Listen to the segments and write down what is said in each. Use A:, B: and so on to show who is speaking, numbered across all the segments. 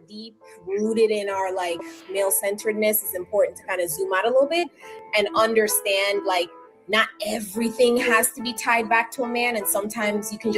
A: deep rooted in our like male centeredness, it's important to kind of zoom out a little bit and understand like not everything has to be tied back to a man, and sometimes you can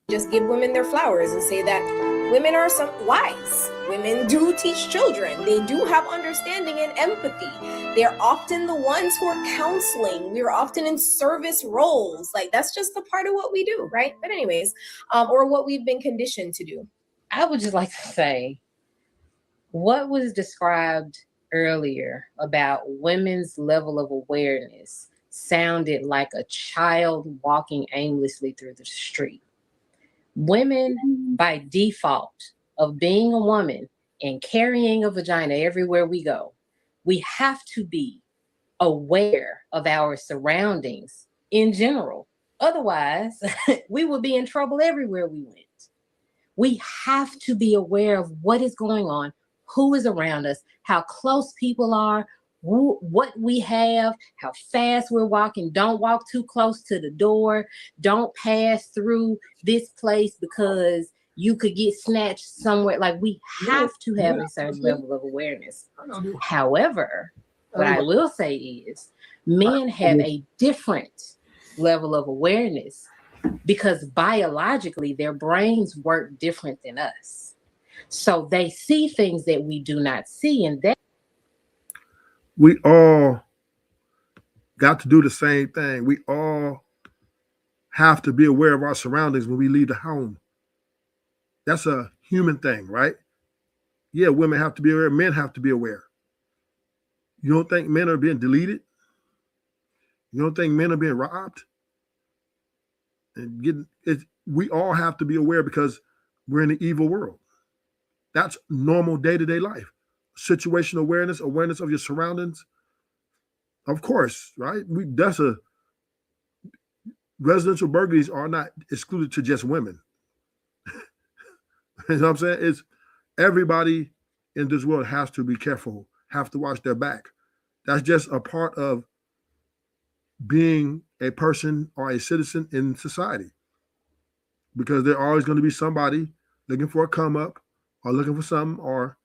A: just give women their flowers and say that women are some wise. Women do teach children. They do have understanding and empathy. They're often the ones who are counseling. We're often in service roles. Like that's just a part of what we do, right? But anyways, or what we've been conditioned to do.
B: I would just like to say what was described earlier about women's level of awareness sounded like a child walking aimlessly through the street. Women, by default of being a woman and carrying a vagina everywhere we go, we have to be aware of our surroundings in general. Otherwise, we would be in trouble everywhere we went. We have to be aware of what is going on, who is around us, how close people are, what we have, how fast we're walking. Don't walk too close to the door. Don't pass through this place because you could get snatched somewhere. Like we have to have a certain level of awareness. However, what I will say is men have a different level of awareness because biologically their brains work different than us. So they see things that we do not see, and that
C: we all got to do the same thing. We all have to be aware of our surroundings when we leave the home. That's a human thing, right? Yeah, women have to be aware, men have to be aware. You don't think men are being deleted? You don't think men are being robbed? And getting it, we all have to be aware because we're in an evil world. That's normal day-to-day life. Situational awareness, awareness of your surroundings. Of course, right? That's a residential burglaries are not excluded to just women. You know what I'm saying? It's everybody in this world has to be careful, have to watch their back. That's just a part of being a person or a citizen in society. Because there's always going to be somebody looking for a come up or looking for something, or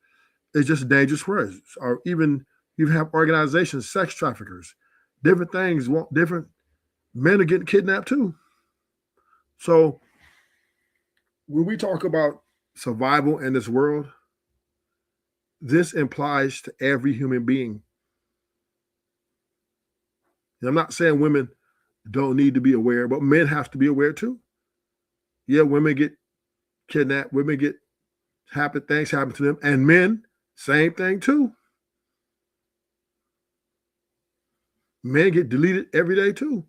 C: it's just dangerous for us. Or even you have organizations, sex traffickers, different things, different men are getting kidnapped too. So when we talk about survival in this world, this implies to every human being. And I'm not saying women don't need to be aware, but men have to be aware too. Yeah, women get kidnapped, women get things happen to them, and men, same thing too. Men get deleted every day too.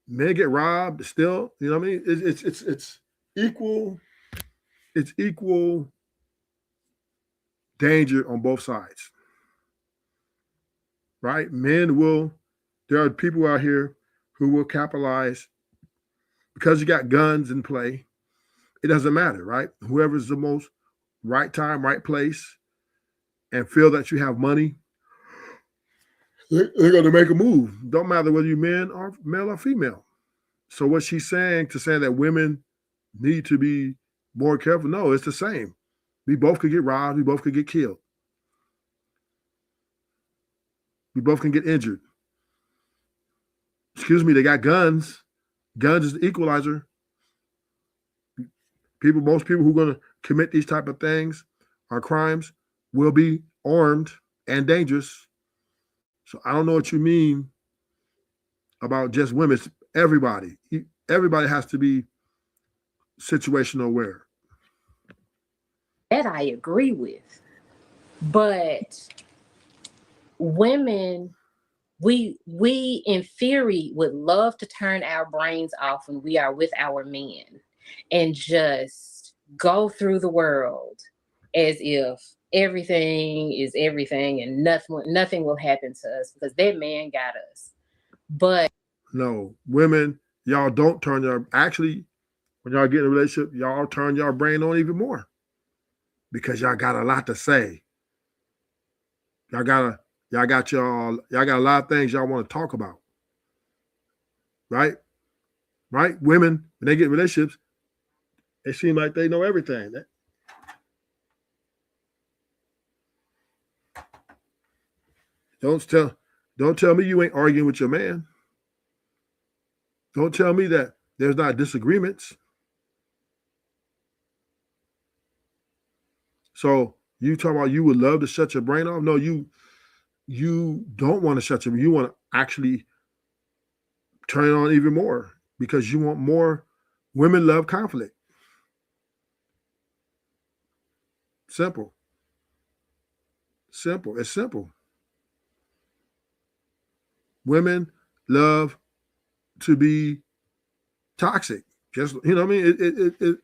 C: Men get robbed still. You know what I mean? It's equal. It's equal danger on both sides. Right? Men will. There are people out here who will capitalize because you got guns in play. It doesn't matter, right? Whoever's the most right time, right place, and feel that you have money, they're going to make a move. Don't matter whether you're men or male or female. So what she's saying that women need to be more careful, no, it's the same. We both could get robbed. We both could get killed. We both can get injured. Excuse me, they got guns. Guns is the equalizer. Most people who are going to commit these type of things or crimes will be armed and dangerous. So I don't know what you mean about just women. It's everybody. Everybody has to be situational aware.
B: that I agree with. But women, we in theory would love to turn our brains off when we are with our men and just go through the world as if everything is everything and nothing will happen to us because that man got us. But
C: No, women, y'all don't turn your actually when y'all get in a relationship, y'all turn your brain on even more because y'all got a lot to say. Y'all got a lot of things y'all want to talk about. Right? Right? Women, when they get in relationships, it seems like they know everything. Don't tell me you ain't arguing with your man. Don't tell me that there's not disagreements. So you talking about you would love to shut your brain off? No, you don't want to shut your. You want to actually turn it on even more because you want more. Women love conflict. Simple. Simple. It's simple. Women love to be toxic. Just you know what I mean?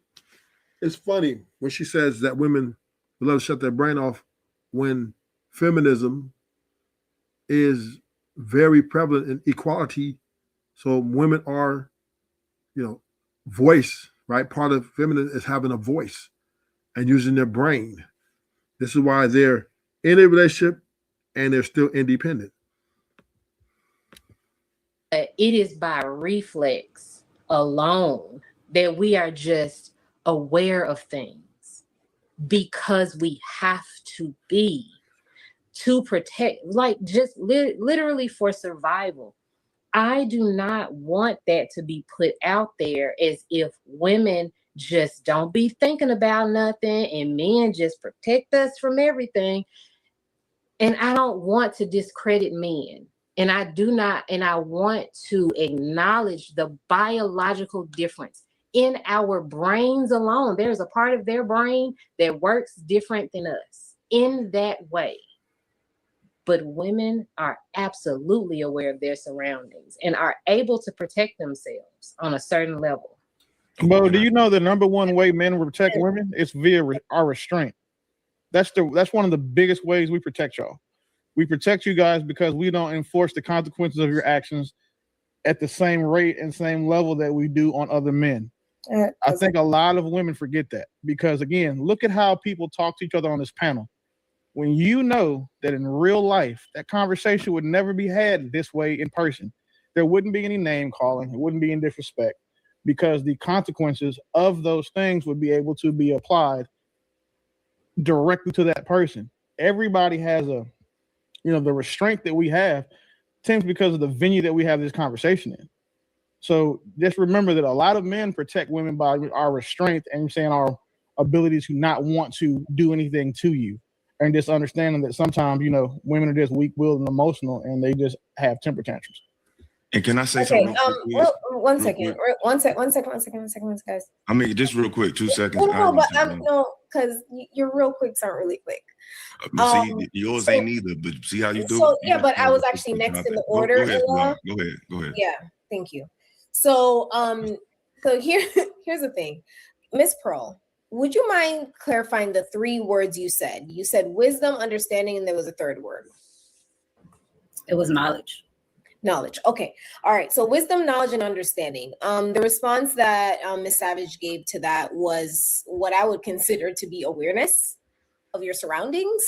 C: It's funny when she says that women love to shut their brain off when feminism is very prevalent in equality. So women are, voice, right? Part of feminism is having a voice and using their brain. This is why they're in a relationship and they're still independent.
B: It is by reflex alone that we are just aware of things because we have to be to protect, like just literally for survival. I do not want that to be put out there as if women just don't be thinking about nothing and men just protect us from everything. And I don't want to discredit men. And I do not, and I want to acknowledge the biological difference in our brains alone. There's a part of their brain that works different than us in that way. But women are absolutely aware of their surroundings and are able to protect themselves on a certain level.
D: Bo, do you know the number one way men will protect women? It's via our restraint. That's one of the biggest ways we protect y'all. We protect you guys because we don't enforce the consequences of your actions at the same rate and same level that we do on other men. I think a lot of women forget that because, again, look at how people talk to each other on this panel. When you know that in real life, that conversation would never be had this way in person, there wouldn't be any name calling. It wouldn't be in disrespect because the consequences of those things would be able to be applied directly to that person. Everybody has the restraint that we have tends because of the venue that we have this conversation in. So just remember that a lot of men protect women by our restraint and saying our ability to not want to do anything to you. And just understanding that sometimes, women are just weak-willed and emotional and they just have temper tantrums.
E: And can I say something?
A: Well, one second, guys.
E: I mean, just real quick, 2 seconds.
A: Because your real quicks aren't really quick.
E: See, yours ain't either, but see how you do it?
A: Yeah, but I was actually next in the order.
E: Go ahead.
A: Yeah, thank you. So, here's the thing. Miss Pearl, would you mind clarifying the 3 words you said? You said wisdom, understanding, and there was a third word.
F: It was knowledge.
A: Knowledge. Okay. All right. So wisdom, knowledge, and understanding. The response that Ms. Savage gave to that was what I would consider to be awareness of your surroundings.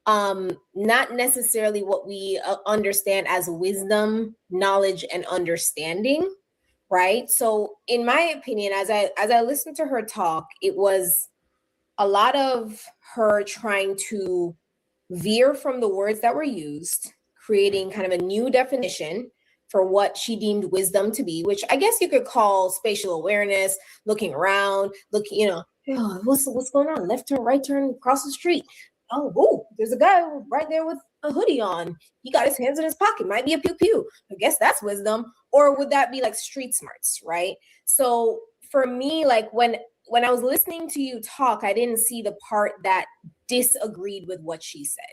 A: Not necessarily what we understand as wisdom, knowledge, and understanding. Right. So in my opinion, as I listened to her talk, it was a lot of her trying to veer from the words that were used, creating kind of a new definition for what she deemed wisdom to be, which I guess you could call spatial awareness, looking around, what's going on? Left turn, right turn, across the street. Oh, there's a guy right there with a hoodie on. He got his hands in his pocket. Might be a pew pew. I guess that's wisdom. Or would that be like street smarts, right? So for me, like when I was listening to you talk, I didn't see the part that disagreed with what she said.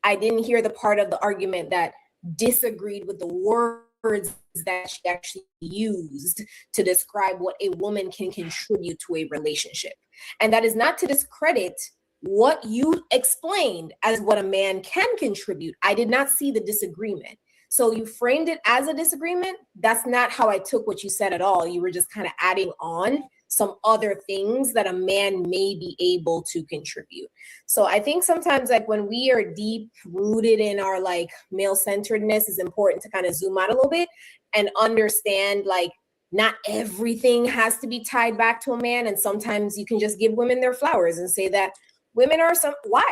A: I didn't hear the part of the argument that disagreed with the words that she actually used to describe what a woman can contribute to a relationship. And that is not to discredit what you explained as what a man can contribute. I did not see the disagreement. So you framed it as a disagreement. That's not how I took what you said at all. You were just kind of adding on some other things that a man may be able to contribute. So I think sometimes like when we are deep rooted in our like male centeredness, it's important to kind of zoom out a little bit and understand like not everything has to be tied back to a man. And sometimes you can just give women their flowers and say that women are some wise.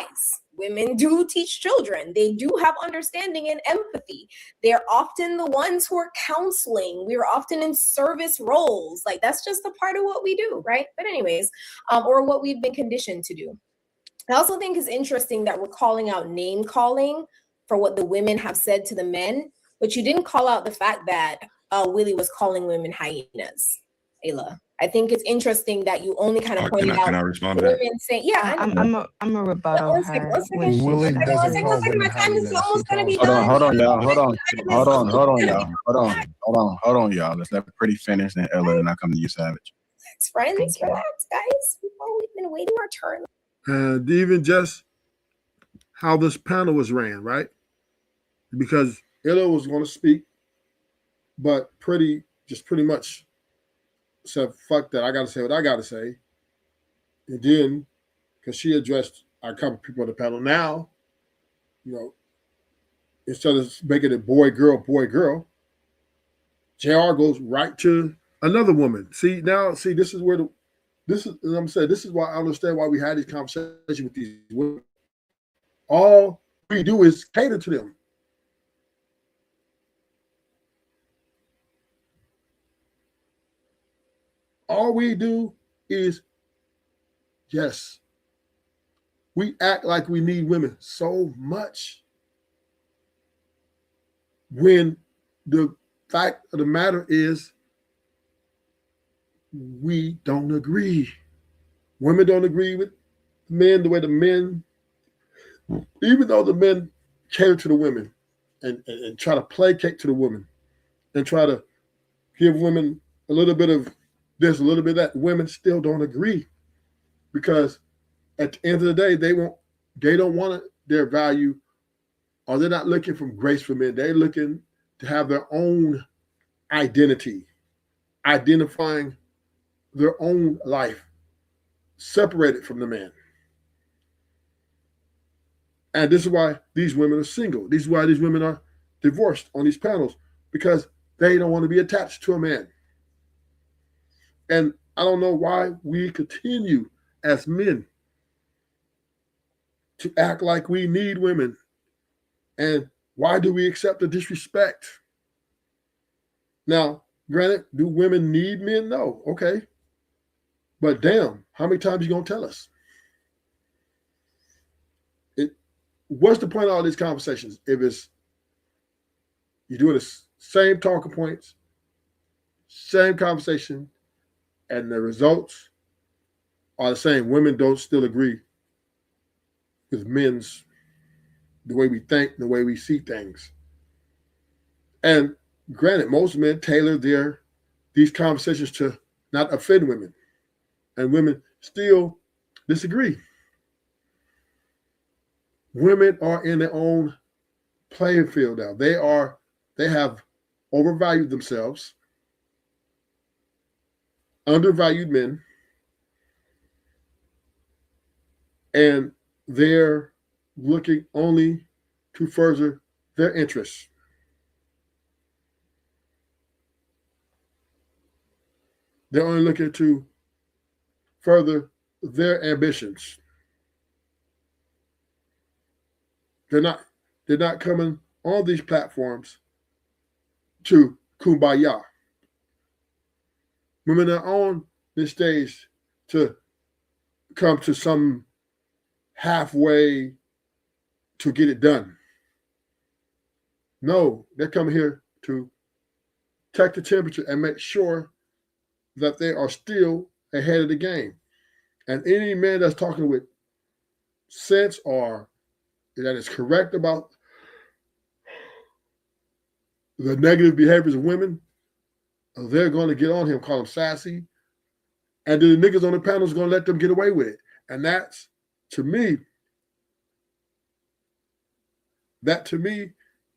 A: Women do teach children. They do have understanding and empathy. They're often the ones who are counseling. We're often in service roles. Like that's just a part of what we do, right? But anyways, or what we've been conditioned to do. I also think it's interesting that we're calling out name calling for what the women have said to the men, but you didn't call out the fact that Willie was calling women hyenas, Ayla. I think it's interesting that you only kind of pointed out
E: Can I respond to that?
A: women saying, yeah,
G: I'm a rebuttal
A: one
G: her.
A: second.
H: Willie
A: One
H: doesn't
A: second.
H: call women
A: My time is
H: hyenas.
A: almost gonna be
H: Hold
A: done.
I: Hold on, y'all. Hold on, y'all. Let's let Pretty finish, then Ella, and I come to you, Savage.
A: Friends, relax, guys. We've been waiting our turn.
C: And even just how this panel was ran, right? Because Ella was going to speak, but pretty much said, fuck that, I got to say what I got to say. And then, because she addressed a couple people on the panel, now, you know, instead of making it boy, girl, JR goes right to another woman. This is where I'm saying, this is why I understand why we had these conversations with these women. All we do is cater to them. All we do is, yes, we act like we need women so much when the fact of the matter is we don't agree. Women don't agree with men the way the men, even though the men cater to the women and try to placate to the women and try to give women a little bit of this, a little bit of that, women still don't agree because at the end of the day, they don't want their value, or they're not looking for grace from men. They're looking to have their own identity, identifying their own life, separated from the man. And this is why these women are single. This is why these women are divorced on these panels, because they don't want to be attached to a man. And I don't know why we continue as men to act like we need women. And why do we accept the disrespect? Now, granted, do women need men? No. Okay. But damn, how many times are you going to tell us? What's the point of all these conversations if it's you're doing the same talking points, same conversation, and the results are the same? Women don't still agree with men's, the way we think, the way we see things. And granted, most men tailor these conversations to not offend women, and women still disagree. Women are in their own playing field now. They have overvalued themselves, undervalued men, and they're looking only to further their interests. They're only looking to further their ambitions. They're not coming on these platforms to kumbaya. Women are on this stage to come to some halfway to get it done. No, they're coming here to check the temperature and make sure that they are still ahead of the game. And any man that's talking with sense or that is correct about the negative behaviors of women, they're going to get on him, call him sassy, and the niggas on the panel is going to let them get away with it. And that to me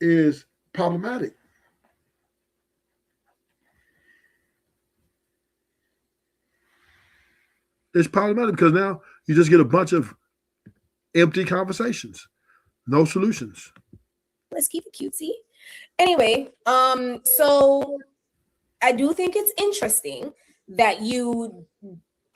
C: is problematic. It's problematic because now you just get a bunch of empty conversations, no solutions.
A: Let's keep it cutesy. Anyway, so I do think it's interesting that you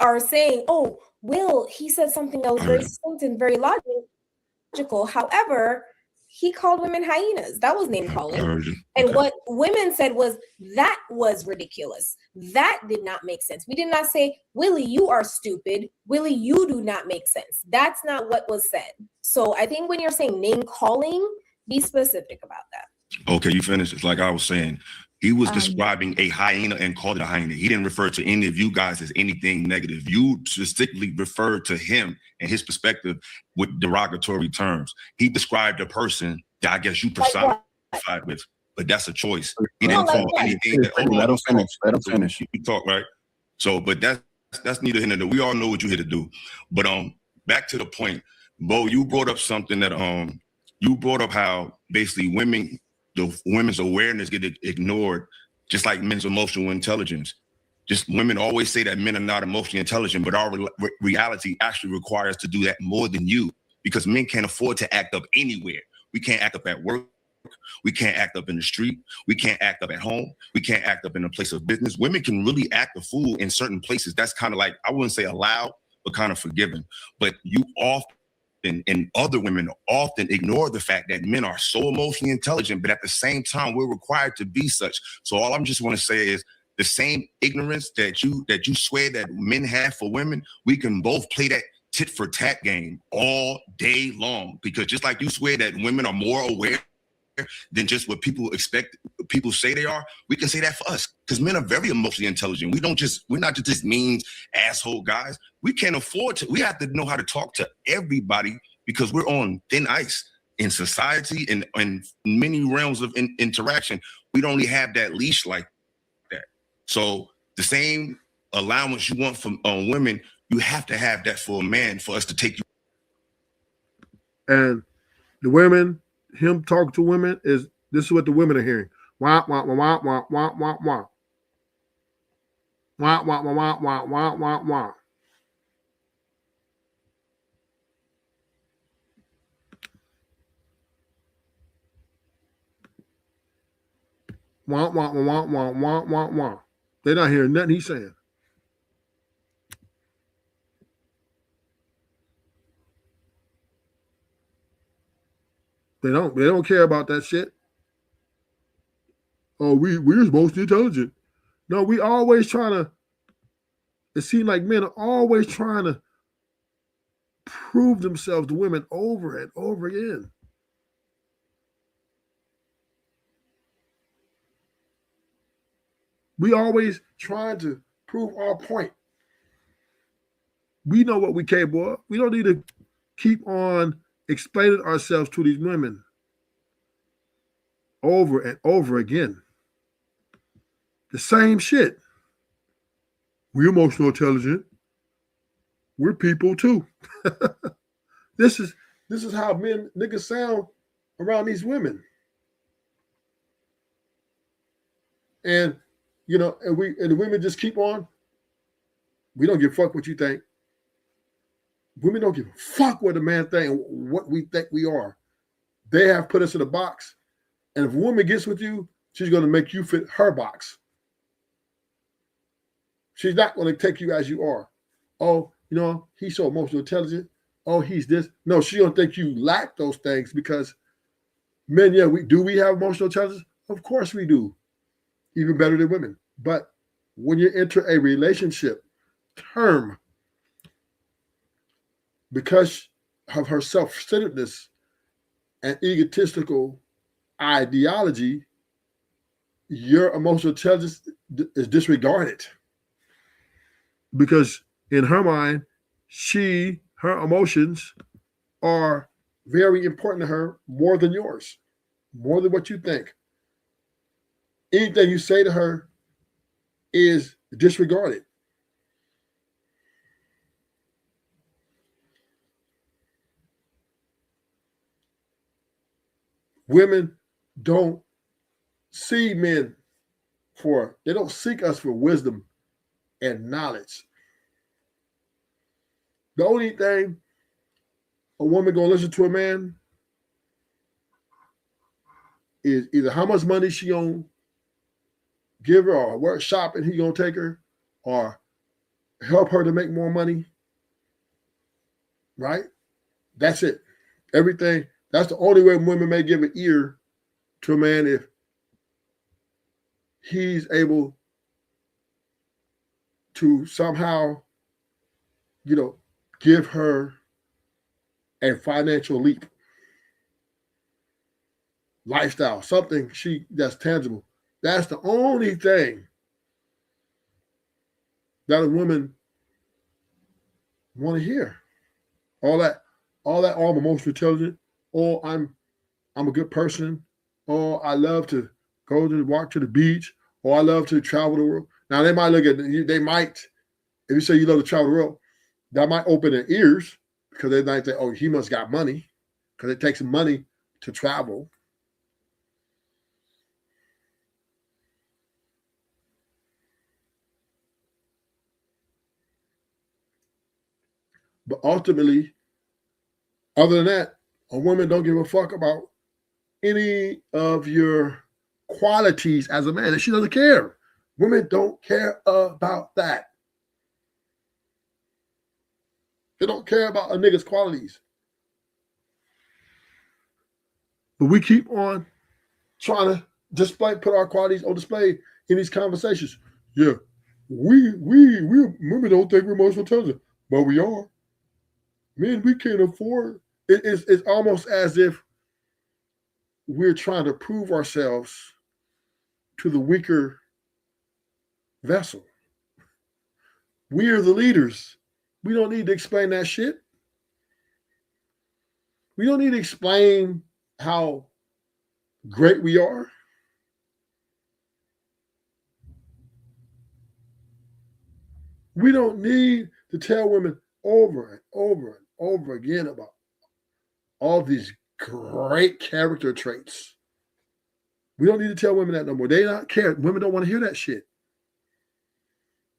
A: are saying, oh, Will, he said something that was very succinct and very logical. However, he called women hyenas. That was name calling. And what women said was, that was ridiculous. That did not make sense. We did not say, Willie, you are stupid. Willie, you do not make sense. That's not what was said. So I think when you're saying name calling, be specific about that.
E: Okay, you finished. It's like I was saying. He was describing a hyena and called it a hyena. He didn't refer to any of you guys as anything negative. You specifically referred to him and his perspective with derogatory terms. He described a person that I guess you personified with, but that's a choice. He didn't call anything that.
I: Let him finish. Let him finish.
E: You talk, right? So, but that's neither here nor there. We all know what you're here to do. But back to the point, Bo, you brought up something that you brought up how basically the women's awareness get ignored, just like men's emotional intelligence. Just women always say that men are not emotionally intelligent, but our reality actually requires to do that more than you, because men can't afford to act up anywhere. We can't act up at work. We can't act up in the street. We can't act up at home. We can't act up in a place of business. Women can really act a fool in certain places. That's kind of like, I wouldn't say allowed, but kind of forgiven. But you often, and other women often ignore the fact that men are so emotionally intelligent, but at the same time, we're required to be such. So all I'm just want to say is the same ignorance that you swear that men have for women, we can both play that tit for tat game all day long, because just like you swear that women are more aware than just what people expect, people say they are, we can say that for us, because men are very emotionally intelligent. We're not just mean asshole guys. We can't afford to. We have to know how to talk to everybody, because we're on thin ice in society and many realms of interaction. We don't really have that leash like that. So the same allowance you want from women, you have to have that for a man, for us to take you.
C: And the women, him talking to women, this is what the women are hearing. Wah, wah, wah, wah, wah, wah, wah, wah. Wah, wah, wah, wah, wah, wah, wah, wah. Wah, wah, wah, wah, wah, wah, wah, wah. They're not hearing nothing he's saying. They don't care about that shit. Oh, we're mostly intelligent. No, we always trying to, it seems like men are always trying to prove themselves to women over and over again. We always trying to prove our point. We know what we capable of. We don't need to keep on explaining ourselves to these women over and over again. The same shit. We're emotional intelligent. We're people too. This is how niggas sound around these women. And and the women just keep on. We don't give a fuck what you think. Women don't give a fuck what a man think and what we think we are. They have put us in a box. And if a woman gets with you, she's going to make you fit her box. She's not going to take you as you are. Oh, he's so emotionally intelligent. Oh, he's this. No, she don't think you lack those things, because men, we have emotional intelligence? Of course we do. Even better than women. But when you enter a relationship term, because of her self-centeredness and egotistical ideology, your emotional intelligence is disregarded. Because in her mind, her emotions are very important to her, more than yours, more than what you think. Anything you say to her is disregarded. Women don't see men they don't seek us for wisdom and knowledge. The only thing a woman gonna listen to a man is either how much money she gonna give her, or where shopping he gonna take her, or help her to make more money. Right? That's it. Everything. That's the only way women may give an ear to a man, if he's able to somehow, give her a financial leap, lifestyle, something that's tangible. That's the only thing that a woman want to hear. All that, I'm emotionally intelligent, or I'm a good person, or I love to walk to the beach, or I love to travel the world. Now they might if you say you love to travel the world, that might open their ears, because they might say, oh, he must got money, because it takes money to travel. But ultimately, other than that, a woman don't give a fuck about any of your qualities as a man. And she doesn't care. Women don't care about that. They don't care about a nigga's qualities. But we keep on trying to put our qualities on display in these conversations. Yeah, we women don't think we're emotional intelligent, but we are. Men, we can't afford. It's almost as if we're trying to prove ourselves to the weaker vessel. We are the leaders. We don't need to explain that shit. We don't need to explain how great we are. We don't need to tell women over and over and over again about all these great character traits. We don't need to tell women that no more. They don't care. Women don't want to hear that shit.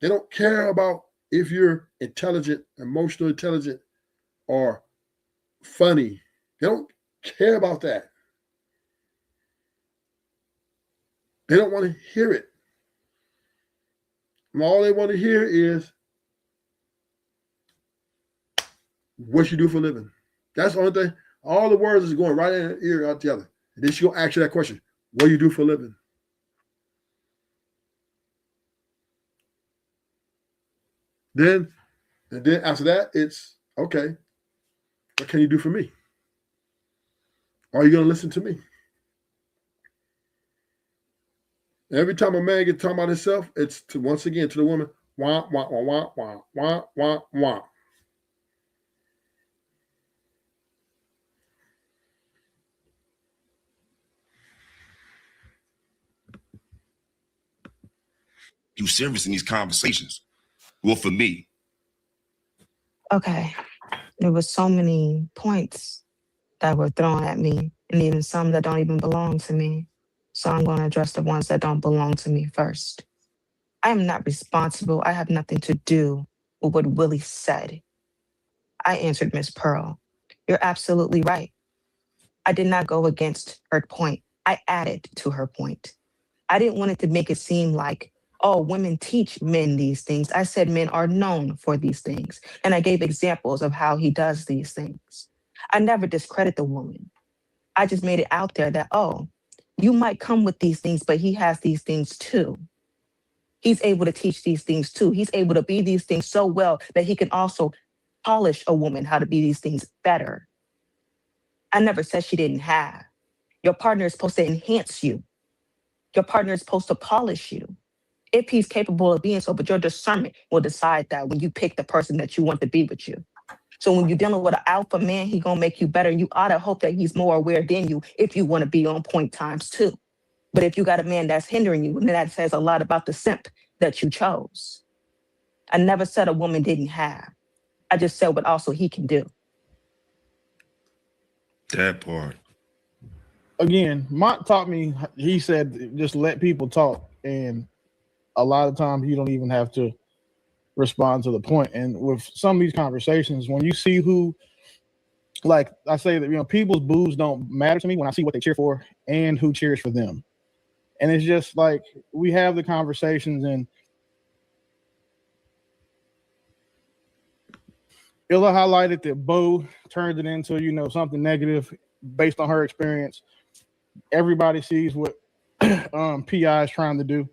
C: They don't care about if you're intelligent, emotionally intelligent, or funny. They don't care about that. They don't want to hear it. And all they want to hear is what you do for a living. That's the only thing. All the words is going right in her ear out the other. And then she'll ask you that question. What do you do for a living? And then after that, it's okay. What can you do for me? Are you going to listen to me? Every time a man gets talking about himself, it's once again to the woman, wah, wah, wah, wah, wah, wah, wah, wah.
E: You serious in these conversations? Well, for me.
G: Okay. There were so many points that were thrown at me, and even some that don't even belong to me. So I'm going to address the ones that don't belong to me first. I am not responsible. I have nothing to do with what Willie said. I answered Miss Pearl. You're absolutely right. I did not go against her point. I added to her point. I didn't want it to make it seem like, oh, women teach men these things. I said men are known for these things. And I gave examples of how he does these things. I never discredit the woman. I just made it out there that, oh, you might come with these things, but he has these things too. He's able to teach these things too. He's able to be these things so well that he can also polish a woman how to be these things better. I never said she didn't have. Your partner is supposed to enhance you. Your partner is supposed to polish you. If he's capable of being so, but your discernment will decide that when you pick the person that you want to be with you. So when you're dealing with an alpha man, he's going to make you better. You ought to hope that he's more aware than you if you want to be on point times two. But if you got a man that's hindering you, then that says a lot about the simp that you chose. I never said a woman didn't have. I just said what also he can do.
E: That part.
D: again, Mott taught me, he said, just let people talk. And a lot of times you don't even have to respond to the point. And with some of these conversations, when you see who, like I say that, people's boos don't matter to me when I see what they cheer for and who cheers for them. And it's just like we have the conversations, and Illa highlighted that Bo turned it into, something negative based on her experience. Everybody sees what PI is trying to do.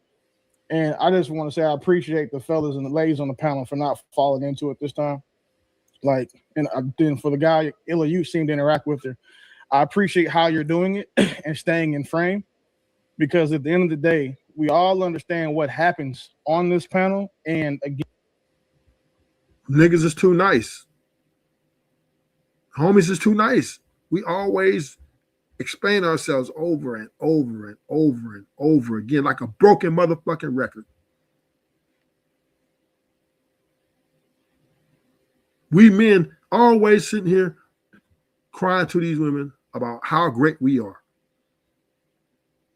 D: And I just want to say I appreciate the fellas and the ladies on the panel for not falling into it this time. And then for the guy, Illa, you seem to interact with her. I appreciate how you're doing it and staying in frame, because at the end of the day, we all understand what happens on this panel. And again,
C: niggas is too nice. Homies is too nice. We always explain ourselves over and over and over and over again like a broken motherfucking record. We men always sitting here crying to these women about how great we are.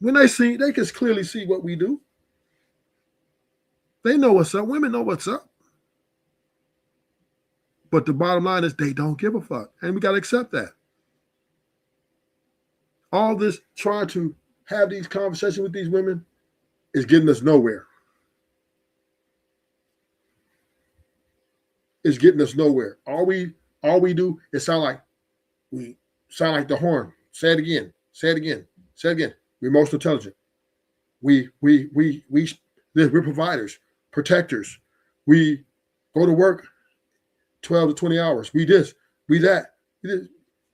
C: When they can clearly see what we do. They know what's up. Women know what's up. But the bottom line is they don't give a fuck. And we got to accept that. All this trying to have these conversations with these women is getting us nowhere. It's getting us nowhere. All we do is sound like the horn. Say it again. Say it again. Say it again. We're most intelligent. We're providers, protectors. We go to work 12 to 20 hours. We this, we that.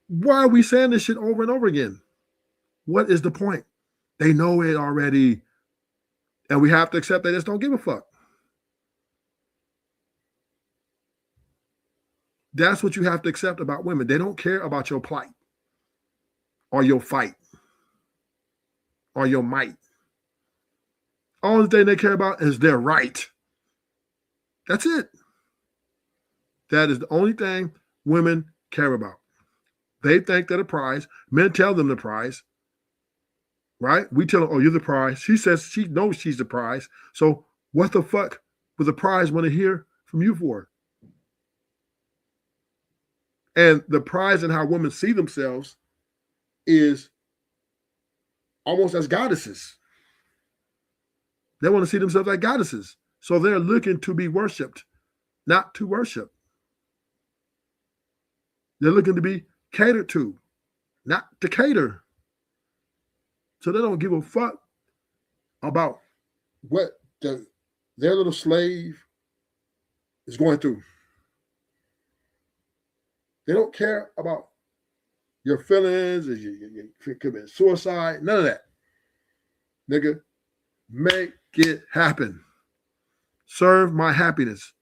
C: Why are we saying this shit over and over again? What is the point? They know it already. And we have to accept they just don't give a fuck. That's what you have to accept about women. They don't care about your plight or your fight or your might. All the thing they care about is their right. That's it. That is the only thing women care about. They think they're the prize. Men tell them the prize. Right? We tell them, oh, you're the prize. She says she knows she's the prize. So what the fuck would the prize want to hear from you for? And the prize and how women see themselves is almost as goddesses. They want to see themselves like goddesses. So they're looking to be worshipped, not to worship. They're looking to be catered to, not to cater. So they don't give a fuck about what their little slave is going through. They don't care about your feelings, or you commit suicide, none of that. Nigga, make it happen. Serve my happiness.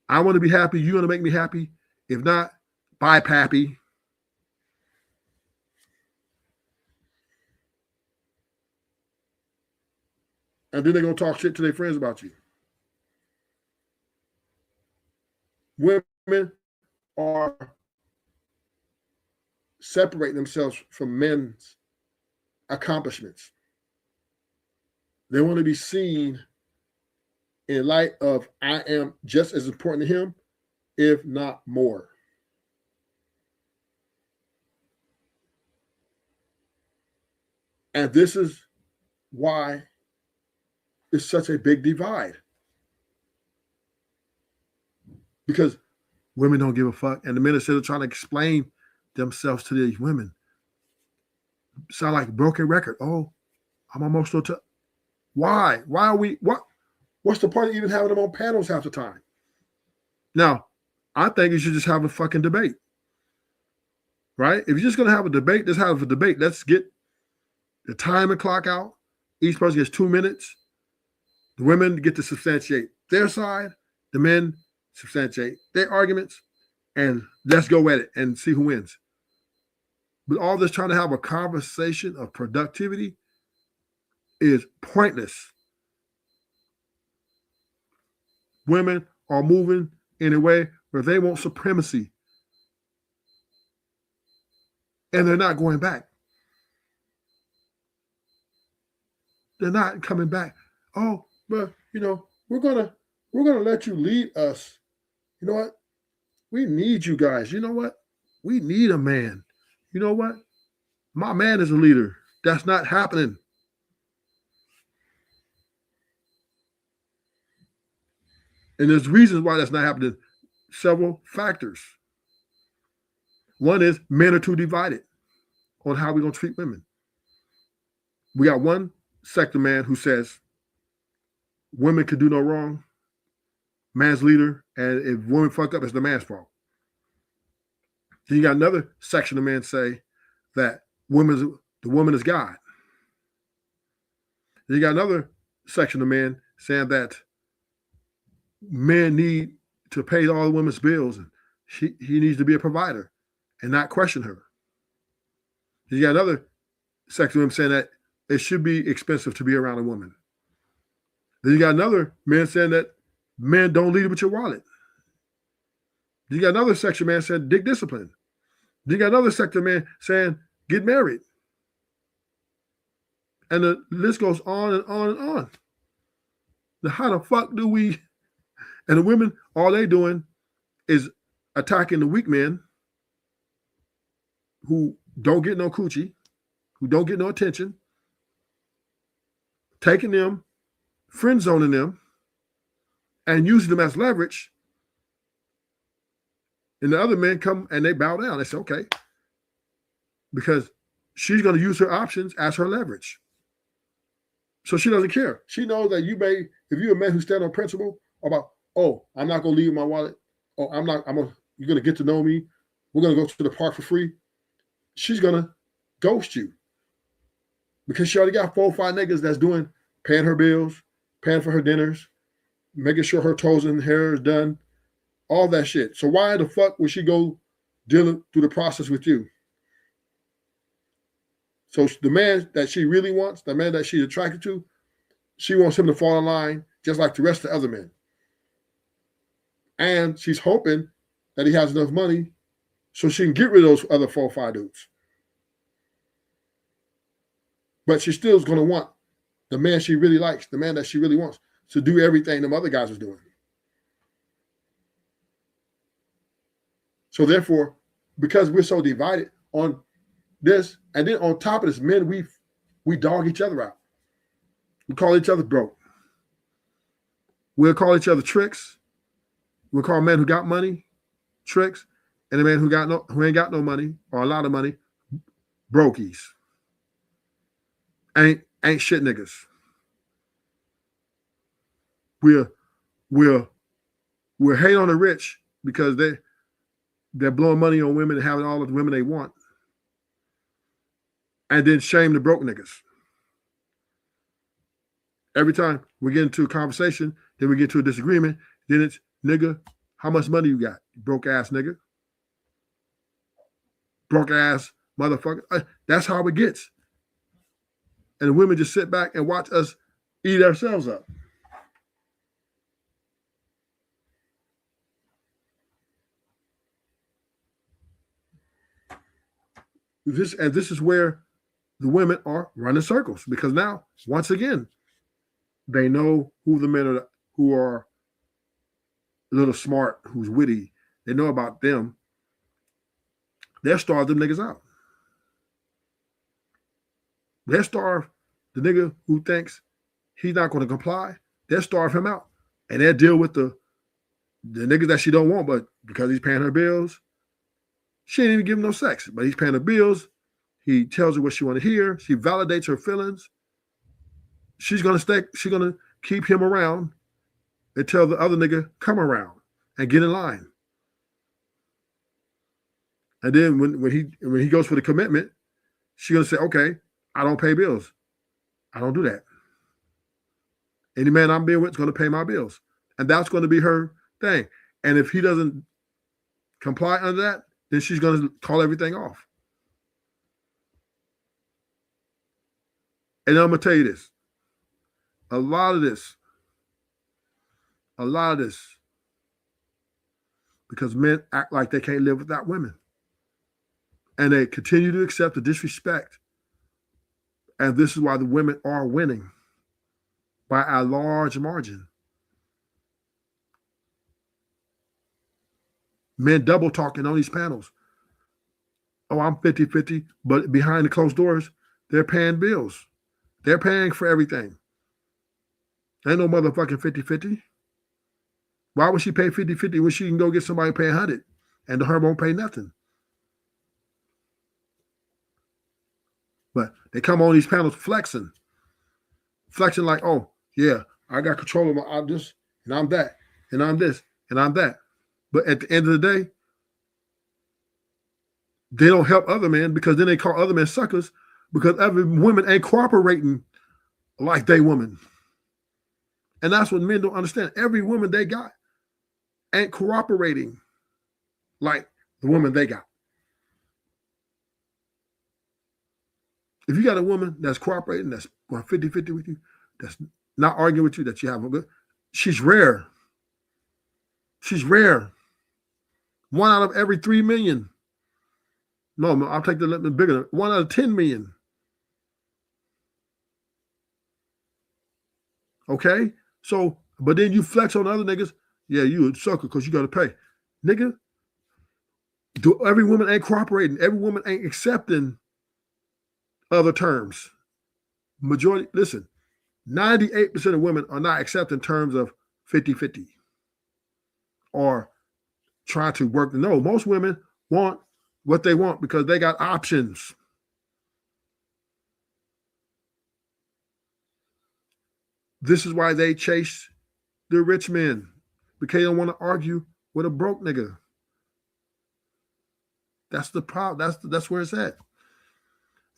C: I want to be happy. You're going to make me happy. If not, bye, pappy. And then they're going to talk shit to their friends about you. Women are separating themselves from men's accomplishments. They want to be seen in light of I am just as important to him, if not more. And this is why it's such a big divide. Because women don't give a fuck. And the men are still trying to explain themselves to these women. Sound like a broken record. Oh, I'm emotional too. Why? Why are we, what's the point of even having them on panels half the time? Now, I think you should just have a fucking debate. Right? If you're just going to have a debate, let's have a debate. Let's get the time and clock out. Each person gets 2 minutes. The women get to substantiate their side. The men substantiate their arguments. And let's go at it and see who wins. But all this trying to have a conversation of productivity is pointless. Women are moving in a way where they want supremacy. And they're not going back. They're not coming back. Oh, but we're gonna let you lead us. You know what? We need you guys. You know what? We need a man. You know what? My man is a leader. That's not happening. And there's reasons why that's not happening. Several factors. One is men are too divided on how we're going to treat women. We got one sector man who says women can do no wrong, man's leader, and if women fuck up, it's the man's fault. Then you got another section of men say that the woman is God. Then you got another section of men saying that men need to pay all the women's bills and he needs to be a provider and not question her. You got another section of them saying that it should be expensive to be around a woman. Then you got another man saying that men don't lead with your wallet. You got another section man saying dick discipline. You got another section man saying get married. And the list goes on and on and on. Now, how the fuck do we? And the women, all they doing is attacking the weak men who don't get no coochie, who don't get no attention, taking them, friend zoning them, and using them as leverage. And the other men come and they bow down. They say, okay, because she's going to use her options as her leverage. So she doesn't care. She knows that if you're a man who stands on principle about, oh, I'm not going to leave my wallet. Oh, you're going to get to know me. We're going to go to the park for free. She's going to ghost you because she already got 4 or 5 niggas that's paying her bills, paying for her dinners, making sure her toes and hair is done, all that shit. So why the fuck would she go dealing through the process with you? So the man that she really wants, the man that she's attracted to, she wants him to fall in line just like the rest of the other men. And she's hoping that he has enough money so she can get rid of those other 4 or 5 dudes. But she still is going to want the man she really likes, the man that she really wants, to do everything them other guys are doing. So therefore, because we're so divided on this, and then on top of this, men, we dog each other out. We call each other broke. We'll call each other tricks. We'll call men who got money tricks, and the man who ain't got no money or a lot of money brokies. Ain't shit niggas. We'll hate on the rich because they're blowing money on women and having all of the women they want. And then shame the broke niggas. Every time we get into a conversation, then we get to a disagreement, then it's, nigga, how much money you got? You broke ass nigga. Broke ass motherfucker. That's how it gets. And the women just sit back and watch us eat ourselves up. This is where the women are running circles, because now, once again, they know who the men are who are a little smart, who's witty. They know about them. They'll starve them niggas out. They'll starve the nigga who thinks he's not going to comply. They'll starve him out. And they'll deal with the niggas that she don't want, but because he's paying her bills, she ain't even give him no sex. But he's paying her bills. He tells her what she want to hear. She validates her feelings. She's going to keep him around until the other nigga come around and get in line. And then when he goes for the commitment, she's going to say, okay, I don't pay bills. I don't do that. Any man I'm being with is going to pay my bills. And that's going to be her thing. And if he doesn't comply under that, then she's going to call everything off. And I'm going to tell you this. A lot of this, because men act like they can't live without women. And they continue to accept the disrespect. And this is why the women are winning. by a large margin. Men double talking on these panels. Oh, I'm 50-50, but behind the closed doors, they're paying bills. They're paying for everything. Ain't no motherfucking 50-50. Why would she pay 50-50 when she can go get somebody pay 100 and her won't pay nothing? But they come on these panels flexing like, oh, yeah, I got control of I'm this, and I'm that, and I'm this, and I'm that. But at the end of the day, they don't help other men because then they call other men suckers because other women ain't cooperating like they women. And that's what men don't understand. Every woman they got ain't cooperating like the woman they got. If you got a woman that's cooperating, that's going 50-50 with you, that's not arguing with you, that you have a good, she's rare. She's rare. 1 out of every 3 million. No, I'll take the bigger. 1 out of 10 million. Okay? So, but then you flex on other niggas. Yeah, you a sucker because you got to pay. Nigga, every woman ain't cooperating. Every woman ain't accepting other terms. Majority, listen, 98% of women are not accepting terms of 50-50 or trying to work. No, most women want what they want because they got options. This is why they chase the rich men, because they don't want to argue with a broke nigga. That's the problem. That's where it's at.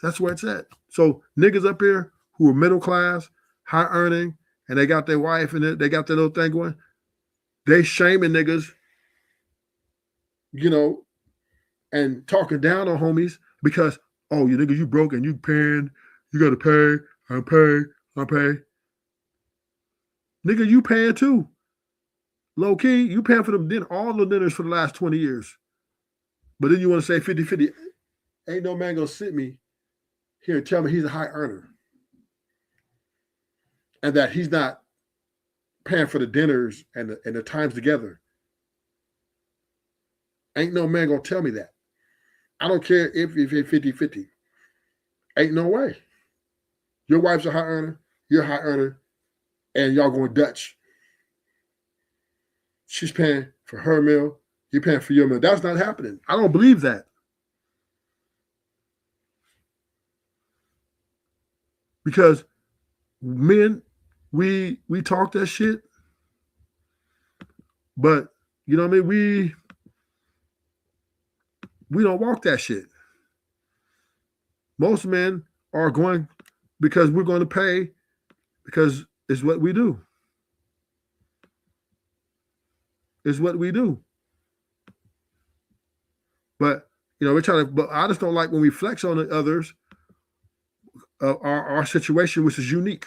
C: That's where it's at. So niggas up here who are middle class, high earning, and they got their wife and they got their little thing going, they shaming niggas, you know, and talking down on homies because, oh, you niggas, you broke and you paying, you got to pay, I pay. Nigga, you paying too. Low key, you paying for them dinner, all the dinners for the last 20 years. But then you want to say 50-50. Ain't no man gonna sit me here and tell me he's a high earner and that he's not paying for the dinners and the times together. Ain't no man gonna tell me that. I don't care if you're 50-50. Ain't no way. Your wife's a high earner, you're a high earner, and y'all going Dutch. She's paying for her meal, you're paying for your meal. That's not happening. I don't believe that. Because men, we talk that shit, but you know what I mean? We don't walk that shit. Most men are going because we're going to pay because it's what we do. It's what we do. But you know, we're trying to. But I just don't like when we flex on the others. Our situation, which is unique,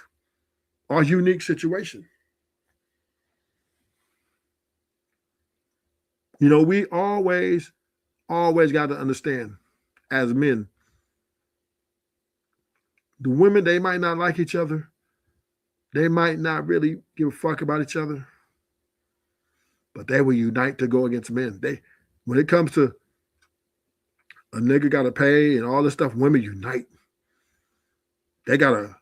C: our unique situation. You know, we always got to understand as men, the women, they might not like each other. They might not really give a fuck about each other, but they will unite to go against men. When it comes to a nigga got to pay and all this stuff, women unite. They got a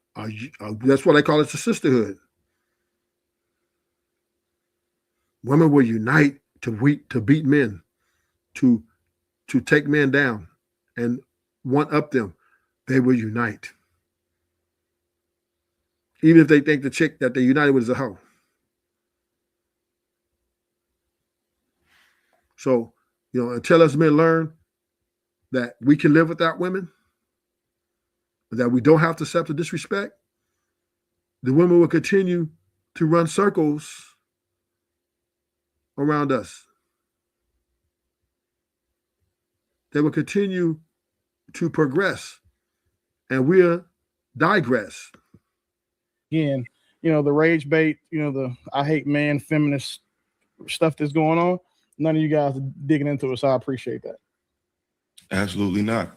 C: that's what they call it, a sisterhood. Women will unite to beat men, to take men down and one up them. They will unite. Even if they think the chick that they united with is a hoe. So, you know, until us men learn that we can live without women, that we don't have to accept the disrespect, the women will continue to run circles around us. They will continue to progress, and we'll digress.
D: Again, you know, the rage bait, you know, the I hate man, feminist stuff that's going on. None of you guys are digging into it, so I appreciate that.
E: Absolutely not.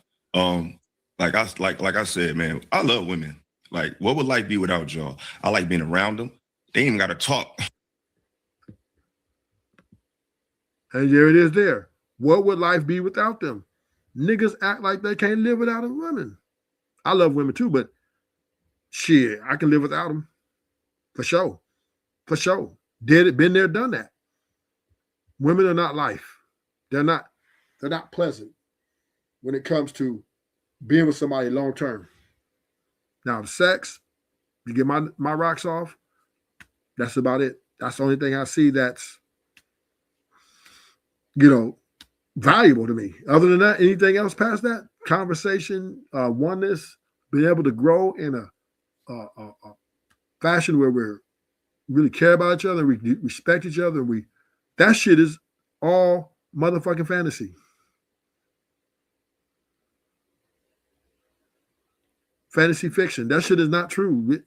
E: Like I said, man, I love women. Like, what would life be without y'all? I like being around them. They ain't even got to talk.
C: And there it is there. What would life be without them? Niggas act like they can't live without a woman. I love women too, but shit, I can live without them. For sure. For sure. Did it, been there, done that. Women are not life. They're not pleasant when it comes to being with somebody long term. Now, the sex, you get my rocks off, that's about it. That's the only thing I see that's, valuable to me. Other than that, anything else past that, conversation, oneness, being able to grow in a fashion where we're really care about each other, we respect each other, that shit is all motherfucking fantasy. Fantasy fiction. That shit is not true.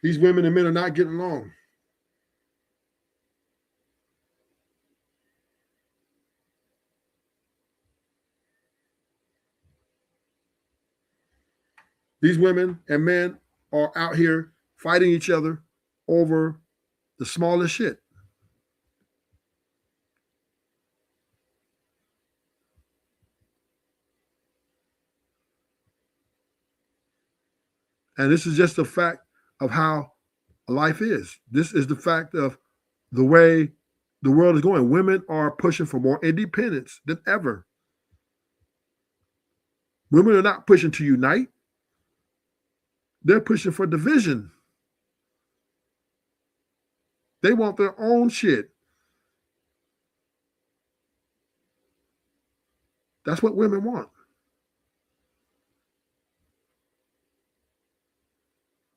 C: These women and men are not getting along. These women and men are out here fighting each other over the smallest shit. And this is just a fact of how life is. This is the fact of the way the world is going. Women are pushing for more independence than ever. Women are not pushing to unite. They're pushing for division. They want their own shit. That's what women want.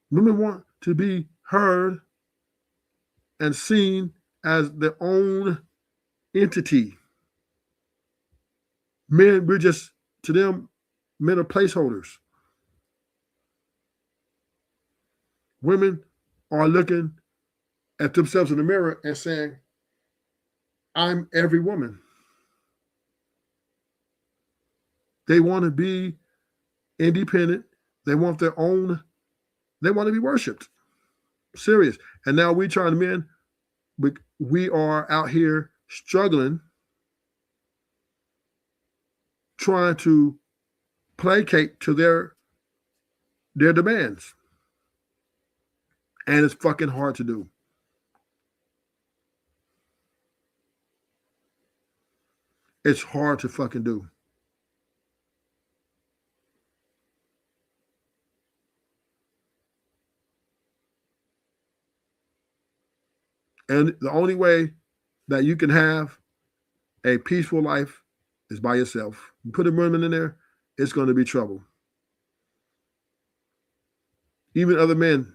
C: Women want to be heard and seen as their own entity. Men, to them, men are placeholders. Women are looking at themselves in the mirror and saying, I'm every woman. They want to be independent. They want their own. They want to be worshipped. Serious. And now we trying to men, we are out here struggling, trying to placate to their demands. And it's fucking hard to do. It's hard to fucking do. And the only way that you can have a peaceful life is by yourself. You put a woman in there, it's going to be trouble. Even other men,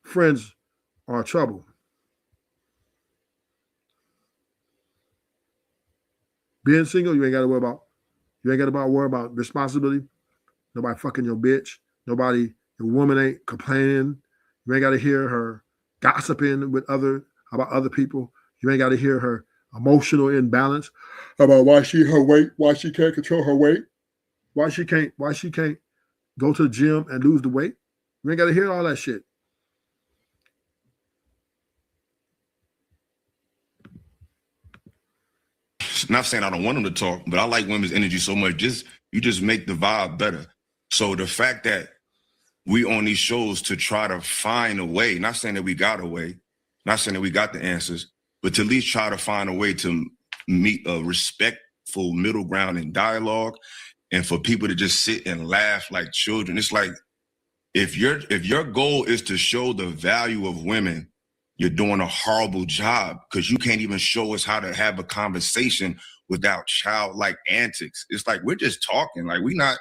C: friends, are trouble. Being single, you ain't got to worry about. You ain't got to worry about responsibility. Nobody fucking your bitch. Your woman ain't complaining. You ain't got to hear her gossiping about other people. You ain't got to hear her emotional imbalance about why she can't control her weight, why she can't go to the gym and lose the weight. You ain't got to hear all that shit.
E: Not saying I don't want them to talk, but I like women's energy so much. You just make the vibe better. So the fact that we on these shows to try to find a way, not saying that we got a way, not saying that we got the answers, but to at least try to find a way to meet a respectful middle ground in dialogue, and for people to just sit and laugh like children. It's like, if your goal is to show the value of women, you're doing a horrible job, because you can't even show us how to have a conversation without childlike antics. It's like, we're just talking. Like, we not.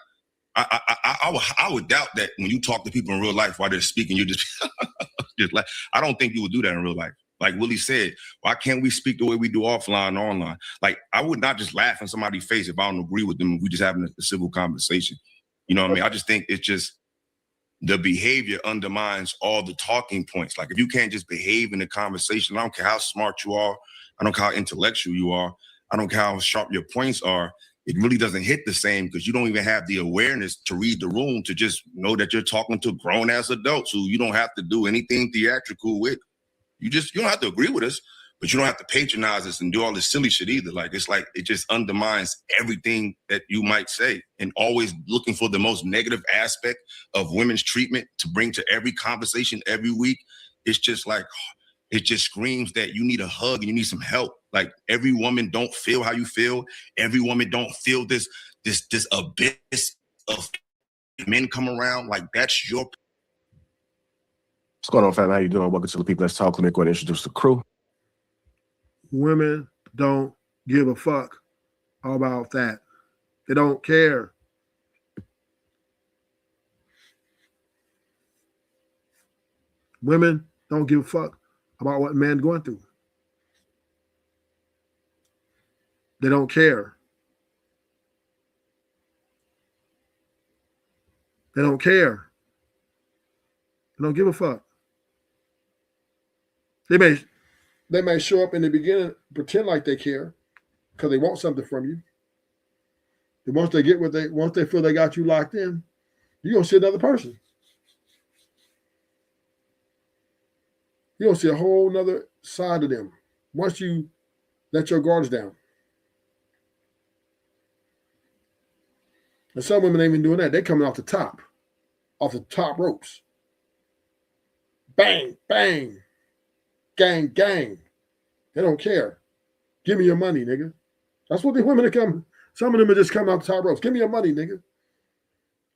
E: I would doubt that when you talk to people in real life while they're speaking, you just like, I don't think you would do that in real life. Like Willie said, why can't we speak the way we do offline or online? Like, I would not just laugh in somebody's face if I don't agree with them. If we just having a civil conversation. You know what I mean? I just think it's just the behavior undermines all the talking points. Like, if you can't just behave in the conversation, I don't care how smart you are. I don't care how intellectual you are. I don't care how sharp your points are. it really doesn't hit the same because you don't even have the awareness to read the room to just know that you're talking to grown-ass adults who you don't have to do anything theatrical with. You don't have to agree with us, but you don't have to patronize us and do all this silly shit either. Like, it's like, it just undermines everything that you might say, and always looking for the most negative aspect of women's treatment to bring to every conversation every week. It's just like, it just screams that you need a hug and you need some help. Like, every woman don't feel how you feel. Every woman don't feel this abyss of men come around. Like, that's your.
I: What's going on, fam? How you doing? Welcome to the People Let's Talk. Let me go ahead and introduce the crew.
C: Women don't give a fuck about that. They don't care. Women don't give a fuck about what men going through. They don't care. They don't care. They don't give a fuck. They may show up in the beginning, pretend like they care, because they want something from you. And once they feel they got you locked in, you're gonna see another person. You're gonna see a whole nother side of them once you let your guards down. And some women ain't even doing that. They're coming off the top ropes. Bang, bang, gang, gang. They don't care. Give me your money, nigga. That's what the women are coming. Some of them are just coming off the top ropes. Give me your money, nigga.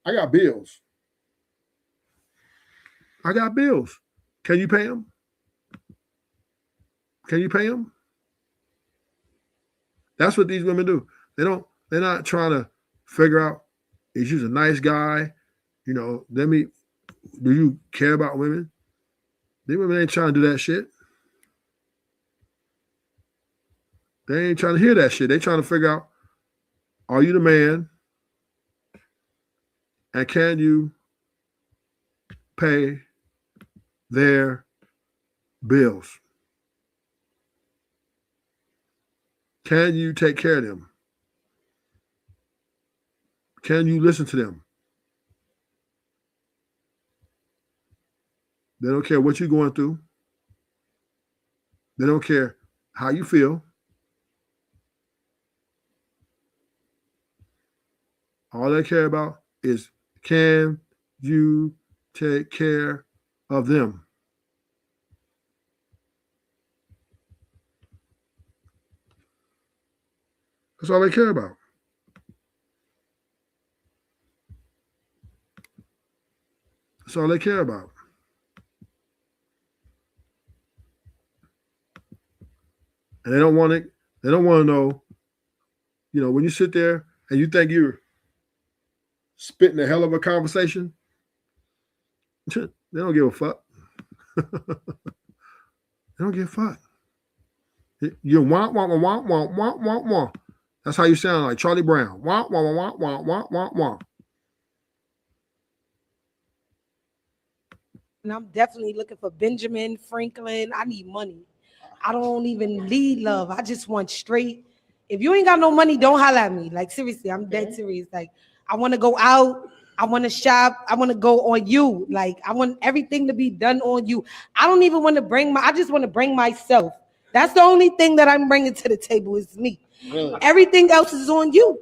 C: I got bills. I got bills. Can you pay them? Can you pay them? That's what these women do. They're not trying to figure out, is you a nice guy? You know, do you care about women? These women ain't trying to do that shit. They ain't trying to hear that shit. They trying to figure out, are you the man? And can you pay their bills? Can you take care of them? Can you listen to them? They don't care what you're going through. They don't care how you feel. All they care about is, can you take care of them? That's all they care about. That's all they care about. And they don't want to know, you know, when you sit there and you think you're spitting a hell of a conversation, they don't give a fuck. They don't give a fuck. You want. That's how you sound, like Charlie Brown. Want.
H: And I'm definitely looking for Benjamin Franklin. I need money. I don't even need love. I just want straight. If you ain't got no money, don't holler at me. Like, seriously, I'm dead serious. Like, I want to go out. I want to shop. I want to go on you. Like, I want everything to be done on you. I don't even want to I just want to bring myself. That's the only thing that I'm bringing to the table is me. Really? Everything else is on you.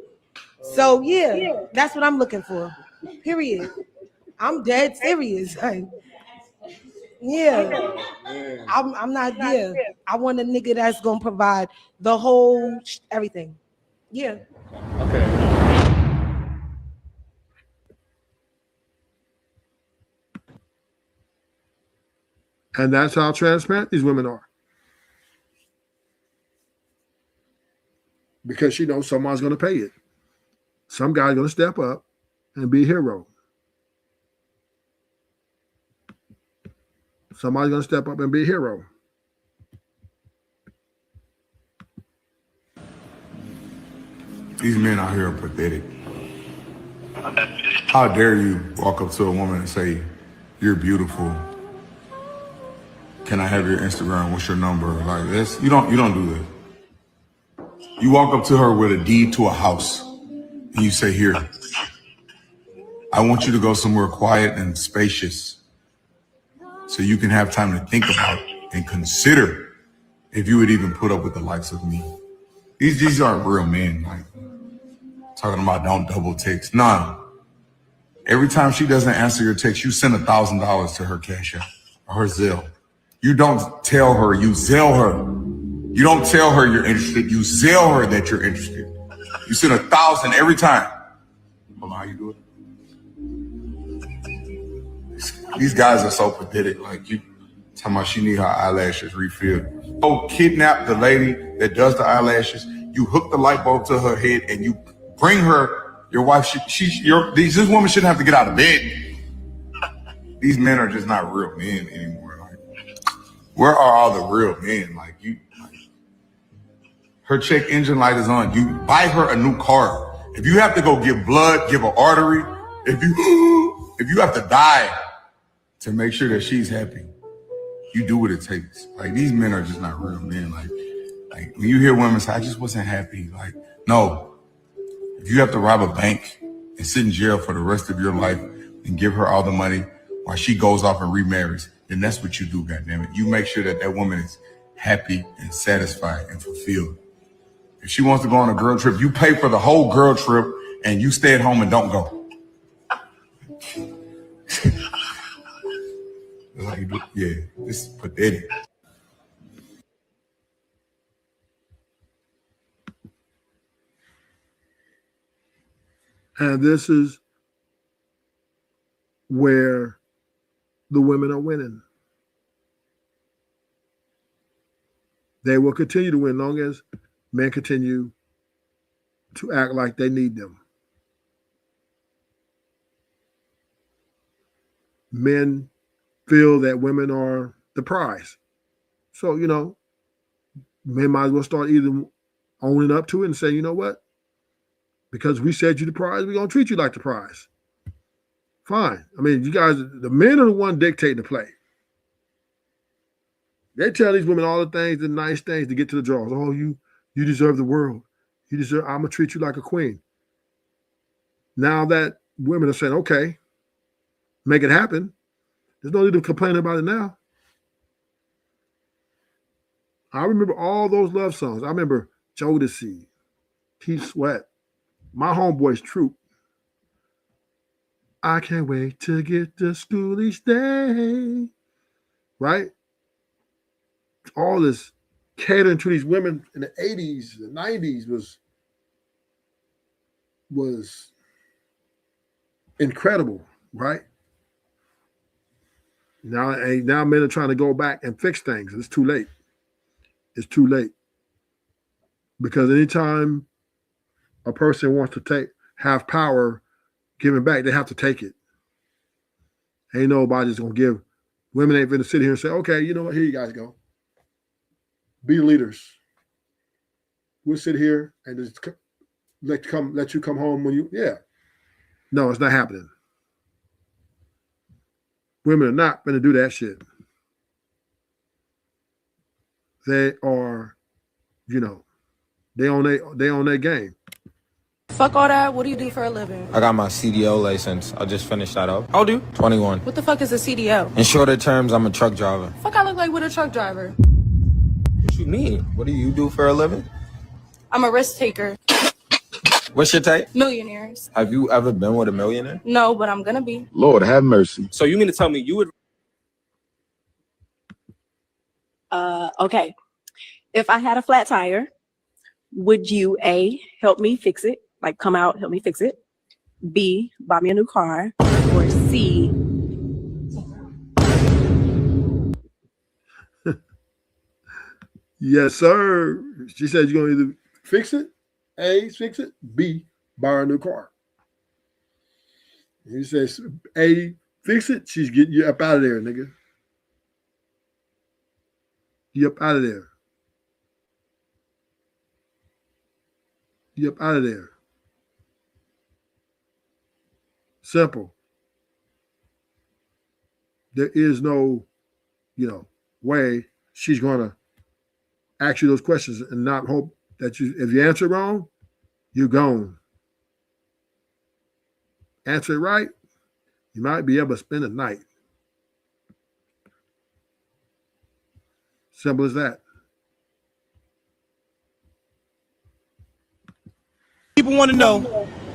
H: So, yeah, that's what I'm looking for. Period. I'm dead serious. Like, yeah, I'm not. Yeah, I want a nigga that's gonna provide the whole everything. Yeah.
I: Okay.
C: And that's how transparent these women are. Because she knows someone's going to pay it. Some guy's going to step up and be a hero. Somebody's going to step up and be a hero.
J: These men out here are pathetic. How dare you walk up to a woman and say, "You're beautiful. Can I have your Instagram? What's your number?" Like this, you don't do this. You walk up to her with a deed to a house. and you say, here, I want you to go somewhere quiet and spacious so you can have time to think about and consider if you would even put up with the likes of me. These aren't real men, like talking about don't double text. Nah. Every time she doesn't answer your text, you send $1,000 to her Cash App or her Zelle. You don't tell her, you Zelle her. You don't tell her you're interested, you Zelle her that you're interested. You send $1,000 every time. Hold on, how you do it? These guys are so pathetic. Like, you talking about she need her eyelashes refilled. Go kidnap the lady that does the eyelashes. You hook the light bulb to her head and you bring her, your wife. This woman shouldn't have to get out of bed. These men are just not real men anymore. Like, where are all the real men? Like, her check engine light is on. You buy her a new car. If you have to go give blood, give an artery, if you have to die to make sure that she's happy, you do what it takes. Like, these men are just not real men. Like when you hear women say, I just wasn't happy. Like, no. If you have to rob a bank and sit in jail for the rest of your life and give her all the money while she goes off and remarries, then that's what you do, goddammit. You make sure that that woman is happy and satisfied and fulfilled. If she wants to go on a girl trip, you pay for the whole girl trip and you stay at home and don't go. Like, yeah, this is pathetic.
C: And this is where the women are winning. They will continue to win long as men continue to act like they need them. Men feel that women are the prize. So, men might as well start either owning up to it and saying, you know what? Because we said you the prize, we're going to treat you like the prize. Fine. I mean, you guys, the men are the one dictating the play. They tell these women all the things, the nice things to get to the draws. Oh, you deserve the world. I'm going to treat you like a queen. Now that women are saying, okay, make it happen, there's no need to complain about it now. I remember all those love songs. I remember Jodeci, Keith Sweat, my homeboys Troop. I can't wait to get to school each day. Right? All this catering to these women in the 80s, the 90s was incredible, right? Now men are trying to go back and fix things. It's too late. It's too late. Because anytime a person wants to have power given back, they have to take it. Ain't nobody's gonna give. Women ain't gonna sit here and say, okay, you know what, here you guys go. Be leaders. We'll sit here and just let you come home when No, it's not happening. Women are not going to do that shit. They are, they on their game.
K: Fuck all that. What do you do for a living?
L: I got my CDO license. I just finished that up. How old are you? 21.
K: What the fuck is a CDO?
L: In shorter terms, I'm a truck driver.
K: Fuck I look like with a truck driver.
L: What you mean? What do you do for a living?
K: I'm a risk taker.
L: What's your type?
K: Millionaires.
L: Have you ever been with a millionaire?
K: No, but I'm gonna be.
I: Lord have mercy.
L: So you mean to tell me you would...
M: Okay. If I had a flat tire, would you A, help me fix it? Like come out, help me fix it. B, buy me a new car. Or C,
C: yes, sir. She said you're going to either fix it, A, fix it, B, buy her a new car. He says, A, fix it, she's getting you up out of there, nigga. You up out of there. You up out of there. Simple. There is no, way she's going to ask you those questions and not hope that if you answer wrong, you're gone. answer it right, you might be able to spend the night. Simple as that.
N: People want to know,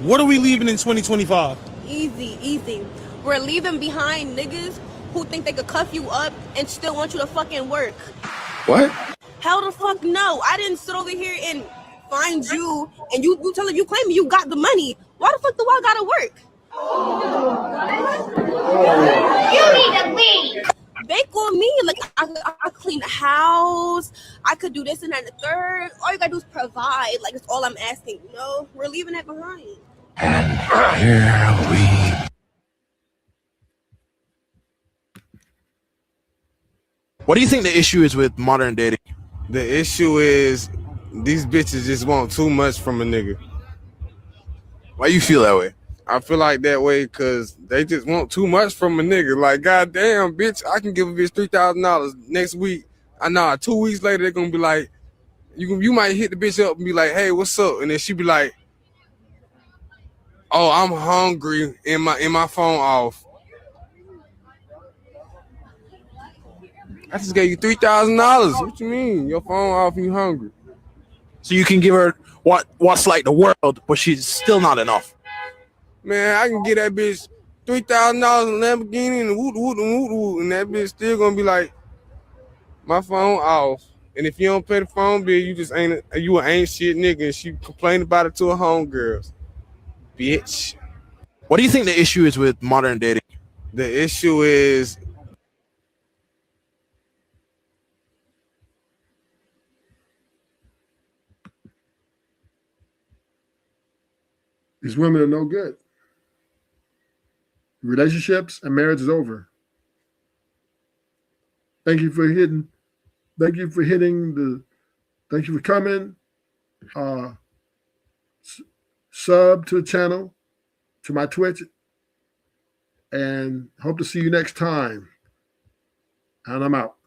N: what are we leaving in 2025?
K: Easy. We're leaving behind niggas who think they could cuff you up and still want you to fucking work.
I: What?
K: Hell the fuck no. I didn't sit over here and find you and you telling you claiming you got the money. Why the fuck do I gotta work? You need to leave. Bake on me. Like I clean the house. I could do this and that and the third. All you gotta do is provide. Like it's all I'm asking. No, we're leaving that behind.
I: And here we.
N: What do you think the issue is with modern dating? The issue is these bitches just want too much from a nigga. Why you feel that way? I feel like that way because they just want too much from a nigga. Like, goddamn, bitch, I can give a bitch $3,000 next week. I know 2 weeks later they're gonna be like, you might hit the bitch up and be like, hey, what's up? And then she be like, oh, I'm hungry and my phone off. I just gave you $3,000. What you mean? Your phone off and you hungry.
O: So you can give her what's like the world, but she's still not enough.
N: Man, I can get that bitch $3,000 in Lamborghini and woot, and that bitch still gonna be like, my phone off. And if you don't pay the phone bill, you ain't shit nigga. And she complained about it to her homegirls. Bitch.
O: What do you think the issue is with modern dating?
N: The issue is
C: These women are no good. Relationships and marriage is over. Thank you for hitting thank you for coming. Sub to the channel, to my Twitch, and hope to see you next time. And I'm out.